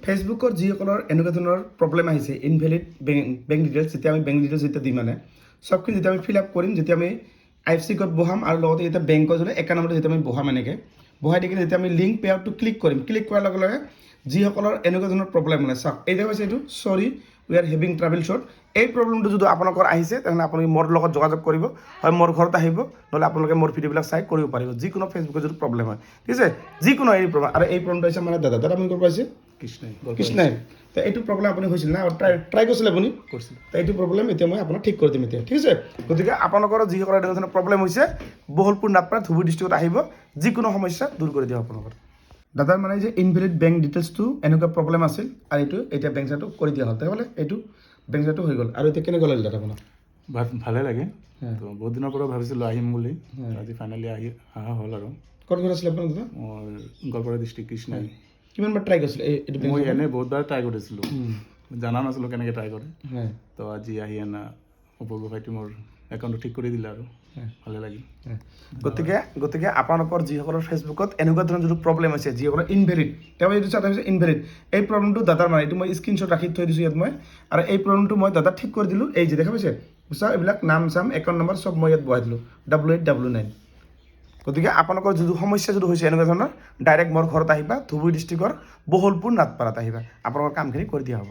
ফেচবুকৰ যিসকলৰ এনেকুৱা ধৰণৰ প্ৰব্লেম আহিছে ইনভেলিড বেংক ডিটেইলছ যেতিয়া আমি বেংক ডিটেইলছ যেতিয়া দিম মানে চবখিনি যেতিয়া আমি ফিল আপ কৰিম যেতিয়া আমি IFC কোড বহাম আৰু লগতে যেতিয়া বেংকৰ যদি একাউণ্ট নম্বৰ যেতিয়া আমি বহাম এনেকৈ বহাই দি কিনে যেতিয়া আমি লিংক পে আউটটো ক্লিক কৰিম ক্লিক কৰাৰ লগে লগে যিসকলৰ এনেকুৱা ধৰণৰ প্ৰব্লেম মানে চাওক এতিয়া হৈছে এইটো চৰি we are having travel short এই প্ৰব্লেমটো যদি আপোনালোকৰ আহিছে তেনেহ'লে আপুনি মোৰ লগত যোগাযোগ কৰিব হয় মোৰ ঘৰত আহিব নহ'লে আপোনালোকে মোৰ ভিডিঅ'বিলাক চাই কৰিব পাৰিব যিকোনো ফেচবুকৰ যদি প্ৰব্লেম হয় ঠিক আছে যিকোনো এই প্ৰব্লেম আৰু এই প্ৰব্লেমটো হৈছে মানে দাদা আপুনি ক'ৰ পাইছে কৃষ্ণাই তো এইটো প্ৰব্লেম আপুনি হৈছিল না ট্ৰাই কৰিছিলে আপুনি কৰিছিল তো এইটো প্ৰব্লেম এতিয়া মই আপোনাক ঠিক কৰি দিম এতিয়া ঠিক আছে গতিকে আপোনালোকৰ যিসকলৰ এনেকুৱা ধৰণৰ প্ৰব্লেম হৈছে বহলপুৰ নাটপাৰা ধুবুৰী ডিষ্ট্ৰিক্টত আহিব যিকোনো সমস্যা দূৰ কৰি দিয়ক আপোনালোকৰ দাদাৰ মানে যে ইনভেলিড বেংক ডিটেইলছটো এনেকুৱা প্ৰব্লেম আছিল আৰু এইটো এতিয়া বেংক চাৰ্টটো কৰি দিয়া হ'ল তেনেহ'লে এইটো বেংক চাৰ্টটো হৈ গ'ল আৰু এতিয়া কেনেকুৱা লাগিল দাদা আপোনাক ভালে লাগে তো বহুত দিনৰ পৰা ভাবিছিলোঁ আহিম বুলি আজি ফাইনেলি অহা হ'ল আৰু ক'ত ঘৰ আছিলে আপোনাৰ দাদা মোৰ গোৱালপাৰা ডিষ্ট্ৰিক্ট কৃষ্ণাই কিমানবাৰ ট্ৰাই কৰিছিলে এইটো মই এনেই বহুতবাৰ ট্ৰাই কৰিছিলোঁ জানা নাছিলোঁ কেনেকৈ ট্ৰাই কৰে তো আজি আহি অপূৰ্ব ভাইটি মোৰ একাউণ্টটো ঠিক কৰি দিলে আৰু ভালে লাগিল গতিকে আপোনালোকৰ যিসকলৰ ফেচবুকত এনেকুৱা ধৰণৰ যিটো প্ৰব্লেম হৈছে যিসকলৰ ইনভেলিড তেওঁ এইটো চাই হৈছে ইনভেলিড এই প্ৰব্লেমটো দাদাৰ মানে এইটো মই স্ক্ৰীনশ্বট ৰাখি থৈ দিছোঁ ইয়াত মই আৰু এই প্ৰব্লেমটো মই দাদা ঠিক কৰি দিলোঁ এই যে দেখা পাইছে চাওক এইবিলাক নাম চাম একাউণ্ট নম্বৰ চব মই ইয়াত বহাই দিলোঁ 8899 গতিকে আপোনালোকৰ যিটো সমস্যা যদি হৈছে এনেকুৱা ধৰণৰ ডাইৰেক্ট মোৰ ঘৰত আহিবা ধুবুৰী ডিষ্ট্ৰিক্টৰ বহলপুৰ নাটপাৰাত আহিবা আপোনালোকৰ কামখিনি কৰি দিয়া হ'ব